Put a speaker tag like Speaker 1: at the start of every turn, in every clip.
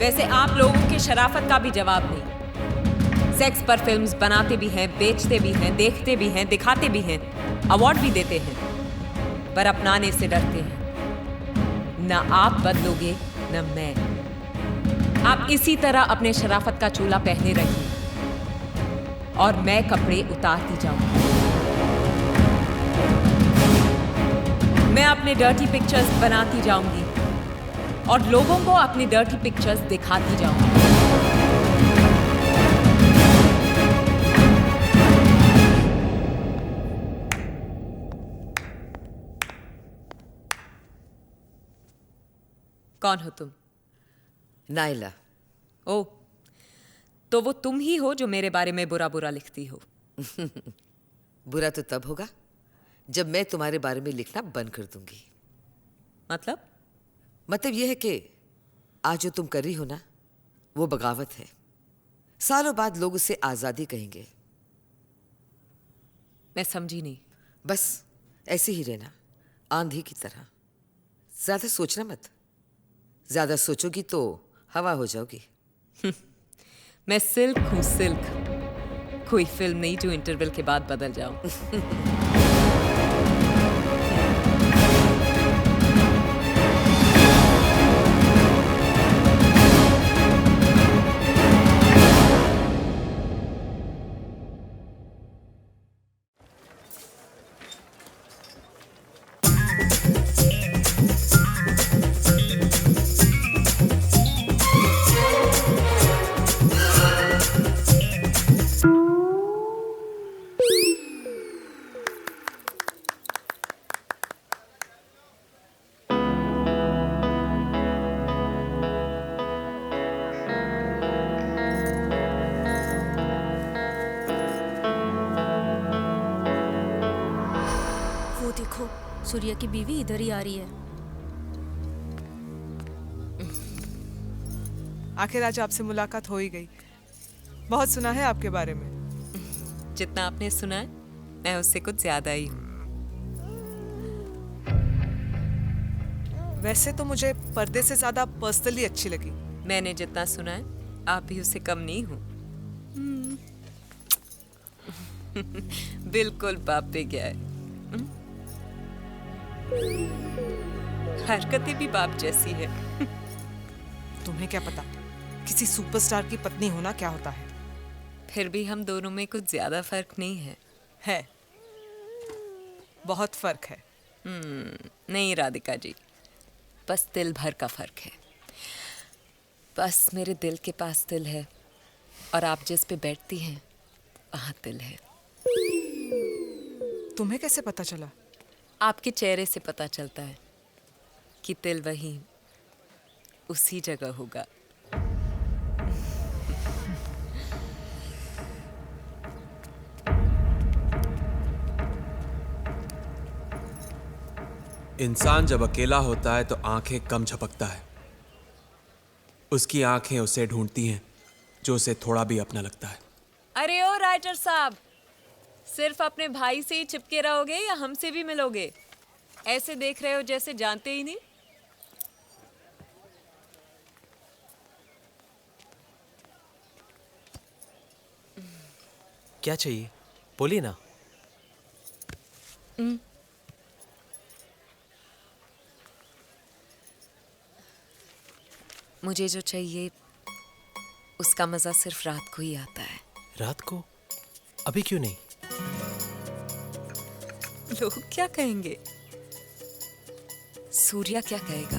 Speaker 1: वैसे आप लोगों के शराफत का भी जवाब नहीं। सेक्स पर फिल्म्स बनाते भी हैं, बेचते भी हैं, देखते भी हैं, दिखाते भी हैं, अवार्ड भी देते हैं, पर अपनाने से डरते हैं। ना आप बदलोगे ना मैं। आप इसी तरह अपने शराफत का चोला पहने रहिए और मैं कपड़े उतारती जाऊंगी। मैं अपने डर्टी पिक्चर्स बनाती जाऊंगी और लोगों को अपनी डर्टी पिक्चर्स दिखाती जाऊंगी। कौन हो तुम?
Speaker 2: नाइला।
Speaker 1: ओ, तो वो तुम ही हो जो मेरे बारे में बुरा बुरा लिखती हो।
Speaker 2: बुरा तो तब होगा जब मैं तुम्हारे बारे में लिखना बंद कर दूंगी। मतलब यह है कि आज जो तुम कर रही हो ना, वो बगावत है। सालों बाद लोग उसे आजादी कहेंगे।
Speaker 1: मैं समझी नहीं।
Speaker 2: बस ऐसे ही रहना, आंधी की तरह। ज्यादा सोचना मत। ज्यादा सोचोगी तो हवा हो जाओगी।
Speaker 1: मैं सिल्क हूँ, सिल्क। कोई फिल्म नहीं जो इंटरवल के बाद बदल जाऊं।
Speaker 3: देखो, सूर्या की बीवी इधर ही आ रही है।
Speaker 4: आखिर आज आपसे मुलाकात हो ही गई। बहुत सुना है आपके बारे में।
Speaker 1: जितना आपने सुना है, मैं उससे कुछ ज्यादा ही हूँ।
Speaker 4: वैसे तो मुझे पर्दे से ज्यादा पर्सनली अच्छी लगी।
Speaker 1: मैंने जितना सुना है, आप भी उससे कम नहीं हो। बिल्कुल बाप पे गया है। हरकतें भी बाप जैसी है।
Speaker 4: तुम्हें क्या पता किसी सुपरस्टार की पत्नी होना क्या होता है।
Speaker 1: फिर भी हम दोनों में कुछ ज्यादा फर्क नहीं है।
Speaker 4: बहुत फर्क है।
Speaker 1: नहीं राधिका जी, बस दिल भर का फर्क है। बस मेरे दिल के पास दिल है और आप जिस पे बैठती हैं वहां दिल है।
Speaker 4: तुम्हें कैसे पता चला?
Speaker 1: आपके चेहरे से पता चलता है कि दिल वहीं उसी जगह होगा।
Speaker 5: इंसान जब अकेला होता है तो आंखें कम झपकता है। उसकी आंखें उसे ढूंढती हैं जो उसे थोड़ा भी अपना लगता है।
Speaker 1: अरे ओ राइटर साहब, सिर्फ अपने भाई से ही चिपके रहोगे या हमसे भी मिलोगे? ऐसे देख रहे हो जैसे जानते ही नहीं।
Speaker 6: क्या चाहिए? बोलिए ना।
Speaker 1: मुझे जो चाहिए उसका मजा सिर्फ रात को ही आता है।
Speaker 6: रात को? अभी क्यों नहीं?
Speaker 1: लोग क्या कहेंगे? सूर्या क्या कहेगा?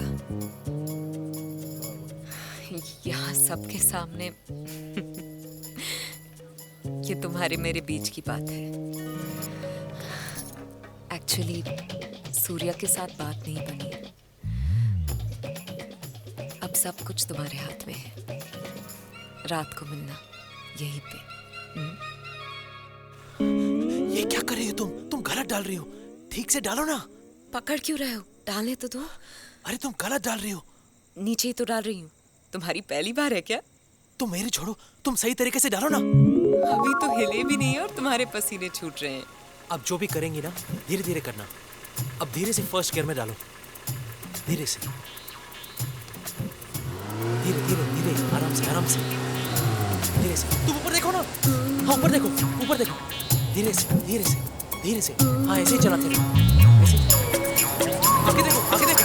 Speaker 1: यहाँ सबके सामने ये तुम्हारे मेरे बीच की बात है। एक्चुअली सूर्या के साथ बात नहीं बनी। अब सब कुछ तुम्हारे हाथ में है। रात को मिलना यहीं पे।
Speaker 6: ये क्या कर रही हो तुम गलत डाल रही हो। ठीक से डालो ना।
Speaker 1: पकड़ क्यों रहे हो? डालने तो दो।
Speaker 6: अरे तुम गलत डाल रही हो।
Speaker 1: नीचे ही तो डाल रही हूँ। तुम्हारी पहली बार है क्या?
Speaker 6: तुम मेरे छोड़ो, तुम सही तरीके से डालो ना।
Speaker 1: अभी तो हिले भी नहीं और तुम्हारे पसीने छूट रहे हैं।
Speaker 6: अब जो भी करेंगी ना, धीरे धीरे करना। अब धीरे से फर्स्ट गियर में डालो। धीरे से, धीरे धीरे धीरे। आराम से आराम से, धीरे से। तुम ऊपर देखो ना, हाँ ऊपर देखो, ऊपर देखो, धीरे से धीरे से धीरे से। हाँ ऐसे ही चलाते रहो, ऐसे ही। आगे देखो, आगे देखो।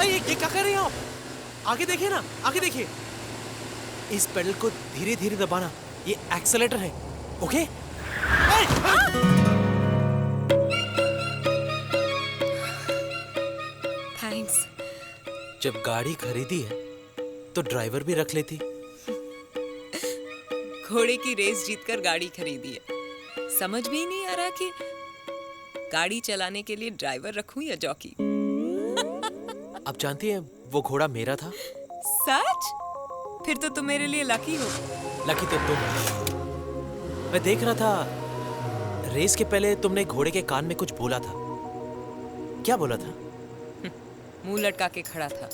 Speaker 6: ये क्या कर रहे हो आप? आगे देखिए ना, आगे देखिए। इस पेडल को धीरे धीरे दबाना, ये एक्सेलेरेटर है, ओके?
Speaker 3: थैंक्स।
Speaker 6: जब गाड़ी खरीदी है तो ड्राइवर भी रख लेती।
Speaker 1: घोड़े की रेस जीतकर गाड़ी खरीदी है, समझ में ही नहीं आ रहा कि गाड़ी चलाने के लिए ड्राइवर रखूं या जॉकी।
Speaker 6: आप जानती हैं वो घोड़ा मेरा था।
Speaker 1: सच? फिर तो तुम मेरे लिए लकी हो।
Speaker 6: लकी तो तुम हो। मैं देख रहा था रेस के पहले तुमने घोड़े के कान में कुछ बोला था। क्या बोला था?
Speaker 1: मुंह लटका के खड़ा था।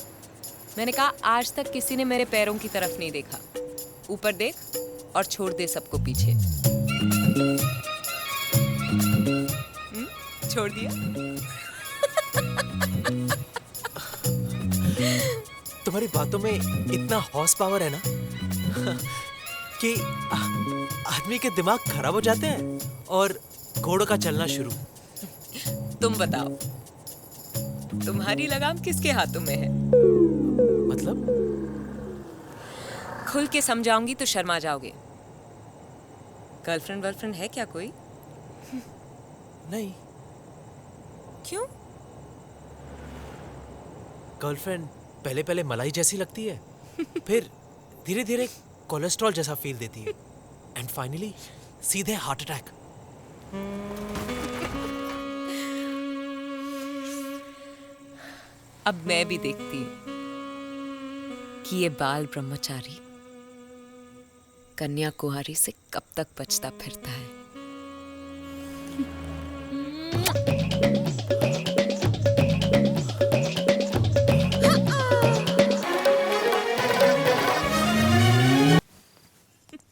Speaker 1: मैंने कहा आज तक किसी ने मेरे पैरों की तरफ नहीं देखा, ऊपर देख और छोड़ दे सबको पीछे। छोड़ दिया।
Speaker 6: तुम्हारी बातों में इतना हॉर्स पावर है ना कि आदमी के दिमाग खराब हो जाते हैं और घोड़ों का चलना शुरू।
Speaker 1: तुम बताओ, तुम्हारी लगाम किसके हाथों में है?
Speaker 6: मतलब?
Speaker 1: खुल के समझाऊंगी तो शर्मा जाओगे। गर्लफ्रेंड वर्लफ्रेंड है क्या कोई?
Speaker 6: नहीं।
Speaker 1: क्यों?
Speaker 6: गर्लफ्रेंड पहले पहले मलाई जैसी लगती है, फिर धीरे धीरे कोलेस्ट्रॉल जैसा फील देती है, एंड फाइनली सीधे हार्ट अटैक।
Speaker 1: अब मैं भी देखती हूँ कि ये बाल ब्रह्मचारी कन्या कुमारी से कब तक बचता फिरता है।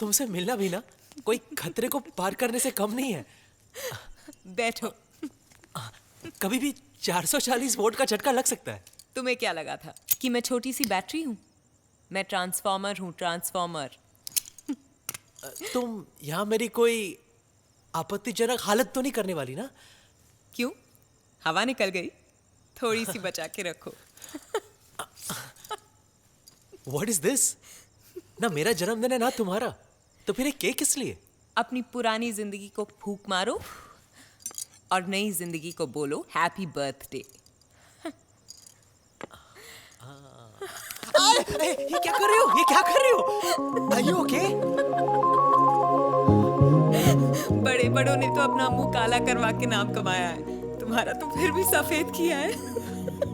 Speaker 6: तुमसे मिलना भी ना कोई खतरे को पार करने से कम नहीं है।
Speaker 1: बैठो।
Speaker 6: कभी भी 440 वोल्ट का झटका लग सकता है।
Speaker 1: तुम्हें क्या लगा था कि मैं छोटी सी बैटरी हूँ? मैं ट्रांसफॉर्मर हूँ, ट्रांसफॉर्मर।
Speaker 6: तुम यहाँ मेरी कोई आपत्तिजनक हालत तो नहीं करने वाली ना?
Speaker 1: क्यों? हवा निकल गई? थोड़ी सी बचा के रखो।
Speaker 6: What is this? ना मेरा जन्मदिन है ना तुम्हारा, तो फिर ये केक किस लिए?
Speaker 1: अपनी पुरानी जिंदगी को फूंक मारो और नई जिंदगी को बोलो हैप्पी बर्थडे।
Speaker 6: ये क्या कर रहे हो? ये क्या कर रहे हो? Are you okay?
Speaker 1: बड़े बड़ों ने तो अपना मुंह काला करवा के नाम कमाया है, तुम्हारा तो फिर भी सफेद किया है।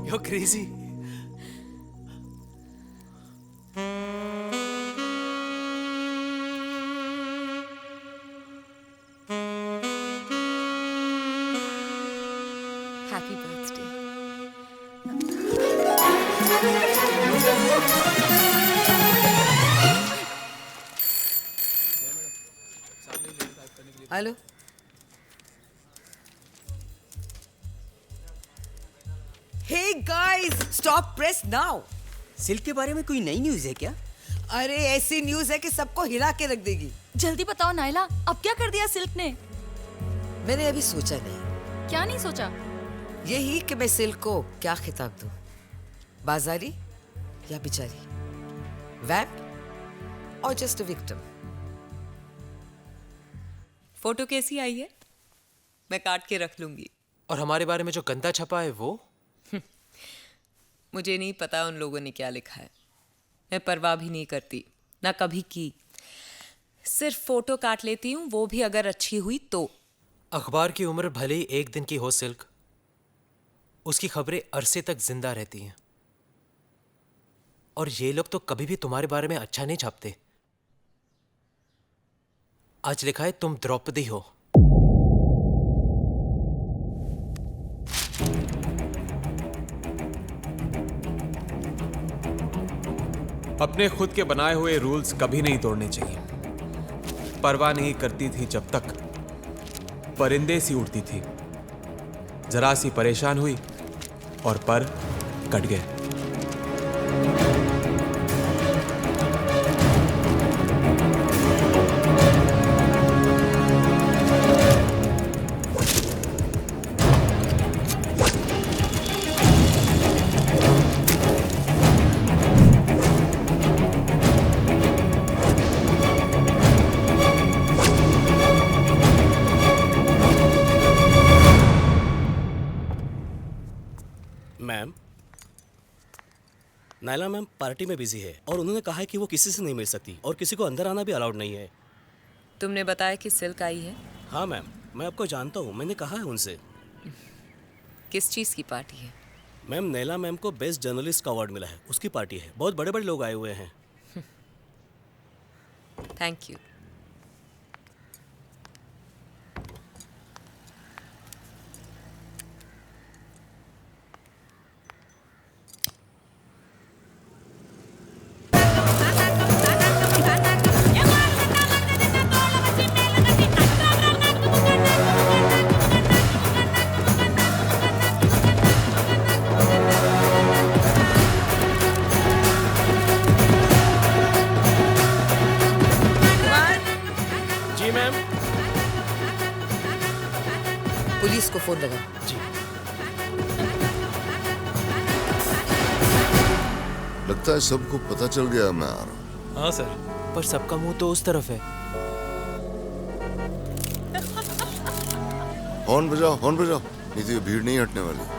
Speaker 6: You're crazy.
Speaker 1: Happy birthday.
Speaker 2: Hello, hey guys, stop press now.
Speaker 7: Silk के बारे में कोई नई न्यूज़ है क्या?
Speaker 2: अरे ऐसी न्यूज है कि सबको हिला के रख देगी।
Speaker 3: जल्दी बताओ नायला, अब क्या कर दिया सिल्क ने?
Speaker 2: मैंने अभी सोचा नहीं,
Speaker 3: क्या नहीं सोचा?
Speaker 2: यही कि मैं सिल्क को क्या खिताब दूं, बाजारी या बिचारी, वैम्प और जस्ट अ विक्टिम।
Speaker 1: फोटो कैसी आई है? मैं काट के रख लूंगी।
Speaker 6: और हमारे बारे में जो गंदा छपा है वो?
Speaker 1: मुझे नहीं पता उन लोगों ने क्या लिखा है, मैं परवाह भी नहीं करती, ना कभी की। सिर्फ फोटो काट लेती हूँ, वो भी अगर अच्छी हुई तो।
Speaker 6: अखबार की उम्र भले ही एक दिन की हो सिल्क, उसकी खबरें अरसे तक जिंदा रहती हैं। और ये लोग तो कभी भी तुम्हारे बारे में अच्छा नहीं छापते। आज लिखा है तुम द्रौपदी हो।
Speaker 5: अपने खुद के बनाए हुए रूल्स कभी नहीं तोड़ने चाहिए। परवाह नहीं करती थी जब तक परिंदे सी उड़ती थी। जरा सी परेशान हुई और पर कट गए।
Speaker 6: नायला मैम पार्टी में बिजी है और उन्होंने कहा है कि वो किसी से नहीं मिल सकती और किसी को अंदर आना भी अलाउड नहीं है।
Speaker 1: तुमने बताया कि सिल्क आई है।
Speaker 6: हाँ मैम, मैं आपको जानता हूँ, मैंने कहा है उनसे।
Speaker 1: किस चीज़ की पार्टी है?
Speaker 6: मैम नैला मैम को बेस्ट जर्नलिस्ट का अवार्ड मिला है, उसकी पार्टी है। बहुत बड़े बड़े लोग आए हुए हैं।
Speaker 1: Thank you.
Speaker 6: जी मैम।
Speaker 2: पुलिस को फोन लगा।
Speaker 6: जी।
Speaker 8: लगता है सबको पता चल गया मैं आ रहा हूँ।
Speaker 6: हाँ सर, पर सबका मुंह तो उस तरफ है।
Speaker 8: हॉर्न बजाओ, हॉर्न बजाओ, नहीं तो ये भीड़ नहीं हटने वाली।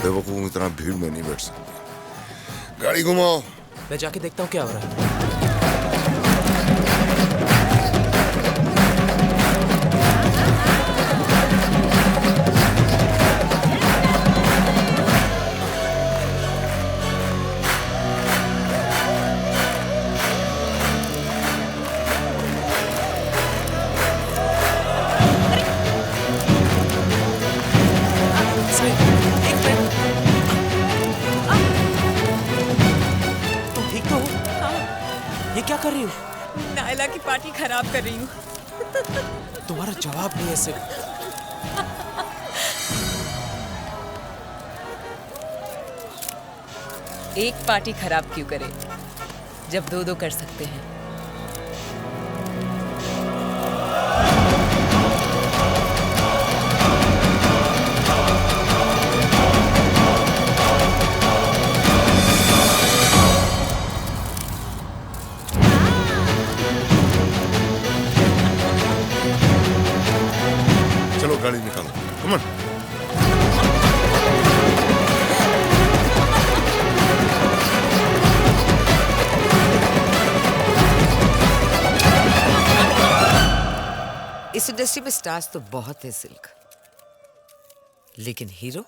Speaker 8: बेवकूफों की तरह भीड़ में नहीं बैठ सकती। गाड़ी घुमाओ।
Speaker 6: मैं जाके देखता हूँ क्या हो रहा है। ये क्या कर रही हो?
Speaker 1: नायला की पार्टी खराब कर रही हूँ।
Speaker 6: तुम्हारा जवाब नहीं है सिर्फ।
Speaker 1: एक पार्टी खराब क्यों करे जब दो दो कर सकते हैं।
Speaker 8: चलो गाड़ी निकालो, कम ऑन।
Speaker 2: इस इंडस्ट्री में स्टार्स तो बहुत हैं सिल्क, लेकिन हीरो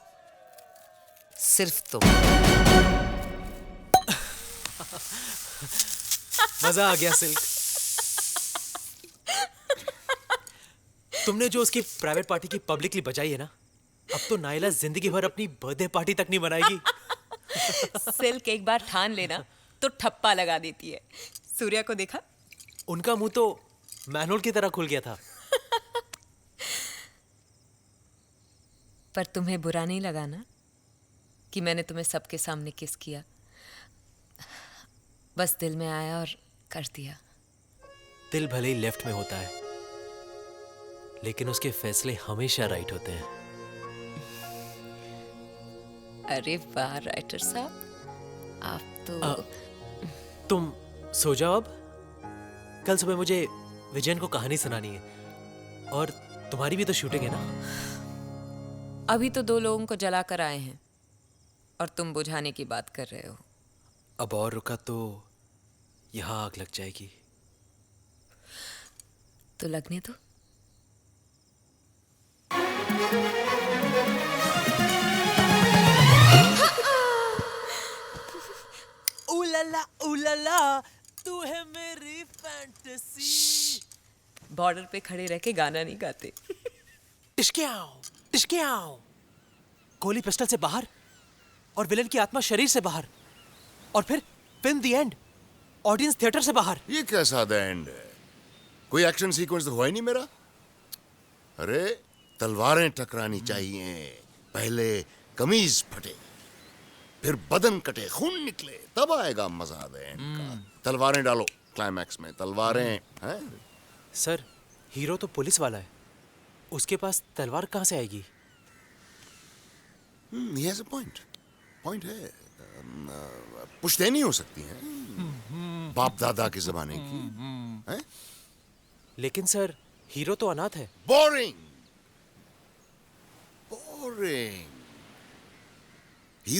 Speaker 2: सिर्फ तुम।
Speaker 6: मजा आ गया सिल्क। तुमने जो उसकी प्राइवेट पार्टी की पब्लिकली बजाई है ना, अब तो नायला जिंदगी भर अपनी बर्थडे पार्टी तक नहीं बनाएगी।
Speaker 1: सिल्क एक बार ठान लेना तो ठप्पा लगा देती है। सूर्या को देखा?
Speaker 6: उनका मुंह तो मैनुअल की तरह खुल गया था।
Speaker 1: पर तुम्हें बुरा नहीं लगा ना कि मैंने तुम्हें सबके सामने किस किया? बस दिल में आया और कर दिया।
Speaker 6: दिल भले ही लेफ्ट में होता है, लेकिन उसके फैसले हमेशा राइट होते हैं।
Speaker 1: अरे वाह राइटर साहब, आप तो
Speaker 6: तुम सो जाओ अब। कल सुबह मुझे विजयन को कहानी सुनानी है और तुम्हारी भी तो शूटिंग है ना।
Speaker 1: अभी तो दो लोगों को जला कर आए हैं और तुम बुझाने की बात कर रहे हो।
Speaker 6: अब और रुका तो यहाँ आग लग जाएगी।
Speaker 1: तो लगने दो।
Speaker 6: उलाला तू है मेरी फैंटेसी।
Speaker 1: बॉर्डर पे खड़े रह के गाना नहीं गाते।
Speaker 6: टिश्क्याओ। गोली पिस्टल से बाहर और विलन की आत्मा शरीर से बाहर, और फिर film the end, audience theatre से बाहर।
Speaker 8: ये क्या सादा एंड है? कोई एक्शन सीक्वेंस तो हुआ ही नहीं मेरा। अरे तलवारें टकरानी चाहिए, पहले कमीज फटे। फिर बदन कटे, खून निकले, तब आएगा मजा एंड का। तलवारें डालो क्लाइमैक्स में, तलवारें हैं।
Speaker 6: सर हीरो तो पुलिस वाला है, उसके पास तलवार कहाँ से आएगी?
Speaker 8: He has a point, point है। पुश्तैनी हो सकती है, बाप दादा के जमाने की हैं?
Speaker 6: लेकिन सर हीरो तो अनाथ है।
Speaker 8: Boring, boring.